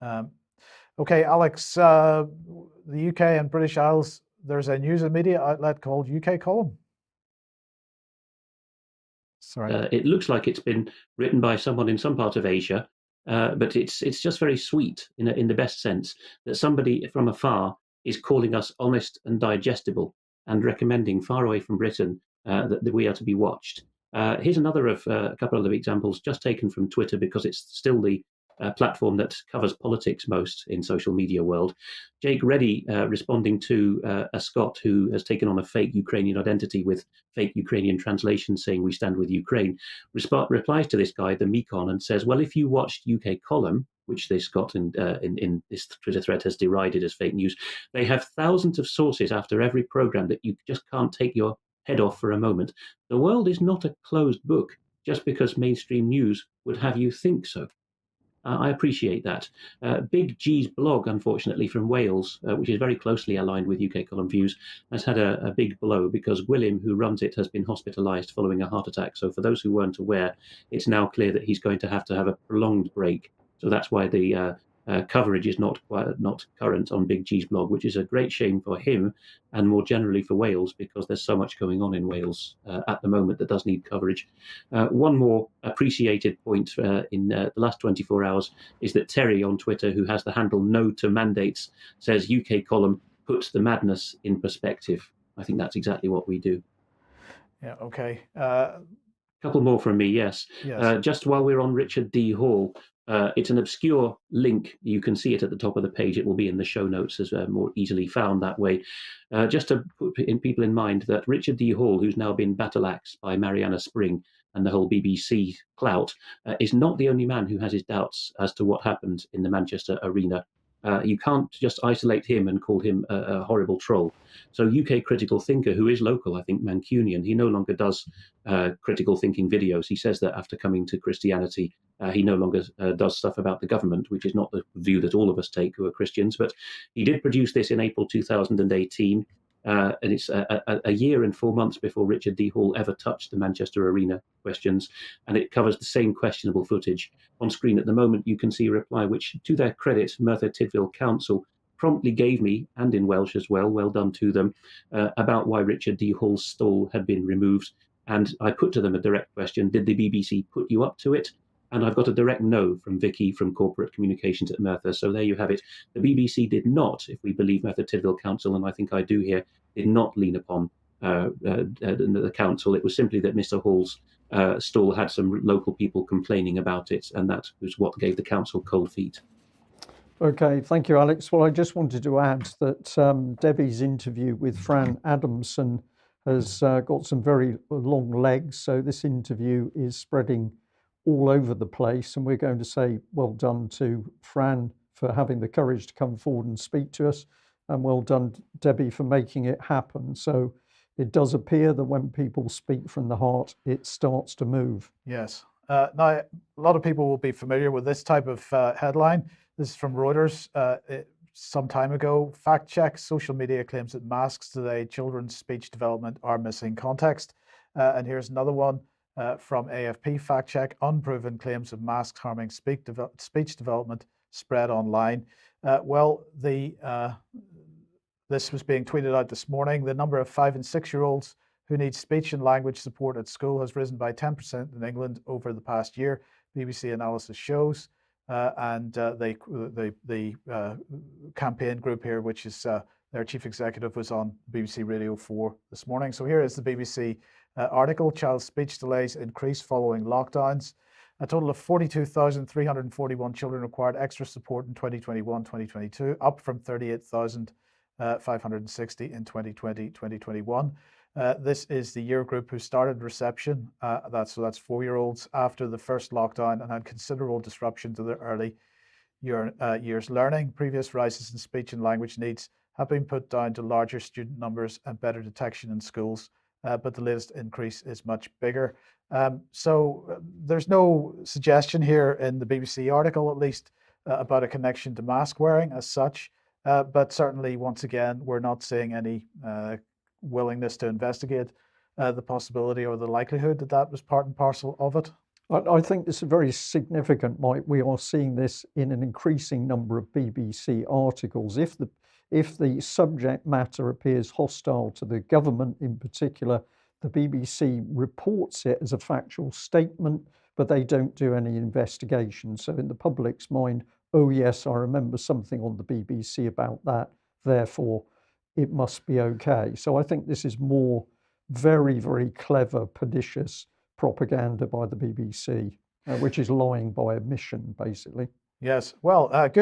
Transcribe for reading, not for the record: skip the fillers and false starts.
Um, okay, Alex, the UK and British Isles, there's a news and media outlet called UK Column. Sorry. It looks like it's been written by someone in some part of Asia, but it's just very sweet in the best sense that somebody from afar is calling us honest and digestible and recommending far away from Britain that we are to be watched. Here's another of a couple of examples just taken from Twitter because it's still the platform that covers politics most in social media world. Jake Reddy responding to a Scot who has taken on a fake Ukrainian identity with fake Ukrainian translation saying we stand with Ukraine, replies to this guy, the Mekon, and says, well, if you watched UK Column, which this Scot in this Twitter thread has derided as fake news, they have thousands of sources after every program that you just can't take your head off for a moment. The world is not a closed book just because mainstream news would have you think so. I appreciate that. Big G's blog, unfortunately, from Wales, which is very closely aligned with UK Column Views, has had a big blow because Gwilym, who runs it, has been hospitalised following a heart attack. So for those who weren't aware, it's now clear that he's going to have a prolonged break. So that's why the coverage is not current on Big G's blog, which is a great shame for him and more generally for Wales because there's so much going on in Wales at the moment that does need coverage. One more appreciated point in the last 24 hours is that Terry on Twitter, who has the handle No to Mandates, says UK Column puts the madness in perspective. I think that's exactly what we do. Yeah, okay. Couple more from me, yes. Yes. Just while we're on Richard D Hall, it's an obscure link. You can see it at the top of the page. It will be in the show notes as more easily found that way. Just to put people in mind that Richard D Hall, who's now been battle-axed by Mariana Spring and the whole BBC clout, is not the only man who has his doubts as to what happened in the Manchester arena. You can't just isolate him and call him a horrible troll. So UK critical thinker, who is local, I think Mancunian, he no longer does critical thinking videos. He says that after coming to Christianity, he no longer does stuff about the government, which is not the view that all of us take who are Christians. But he did produce this in April 2018. And it's a year and 4 months before Richard D Hall ever touched the Manchester Arena questions. And it covers the same questionable footage. On screen at the moment, you can see a reply which, to their credit, Merthyr Tydfil Council promptly gave me, and in Welsh as well done to them, about why Richard D Hall's stall had been removed. And I put to them a direct question, did the BBC put you up to it? And I've got a direct no from Vicky from Corporate Communications at Merthyr. So there you have it. The BBC did not, if we believe Merthyr Tydfil Council, and I think I do here, did not lean upon the council. It was simply that Mr Hall's stall had some local people complaining about it, and that was what gave the council cold feet. Okay, thank you, Alex. Well, I just wanted to add that Debbie's interview with Fran Anderson has got some very long legs. So this interview is spreading all over the place. And we're going to say well done to Fran for having the courage to come forward and speak to us. And well done, Debbie, for making it happen. So it does appear that when people speak from the heart, it starts to move. Yes. Now, a lot of people will be familiar with this type of headline. This is from Reuters. Some time ago, fact check, social media claims that masks delay children's speech development are missing context. And here's another one from AFP, fact check, unproven claims of masks harming speech development spread online. This was being tweeted out this morning. The number of 5 and 6-year-olds who need speech and language support at school has risen by 10% in England over the past year, BBC analysis shows. The campaign group here, which is their chief executive, was on BBC Radio 4 this morning. So here is the BBC article, child speech delays increase following lockdowns. A total of 42,341 children required extra support in 2021-2022, up from 38,560 in 2020-2021. This is the year group who started reception, that's 4-year-olds, after the first lockdown and had considerable disruption to their early years learning. Previous rises in speech and language needs have been put down to larger student numbers and better detection in schools, but the latest increase is much bigger. So there's no suggestion here in the BBC article, at least, about a connection to mask wearing as such, but certainly, once again, we're not seeing any willingness to investigate the possibility or the likelihood that that was part and parcel of it. I think this is very significant, Mike. We are seeing this in an increasing number of BBC articles. If the subject matter appears hostile to the government in particular, the BBC reports it as a factual statement, but they don't do any investigation. So in the public's mind, oh yes, I remember something on the BBC about that, therefore it must be okay. So I think this is more very, very clever, pernicious propaganda by the BBC, which is lying by omission, basically. Yes. Well, good.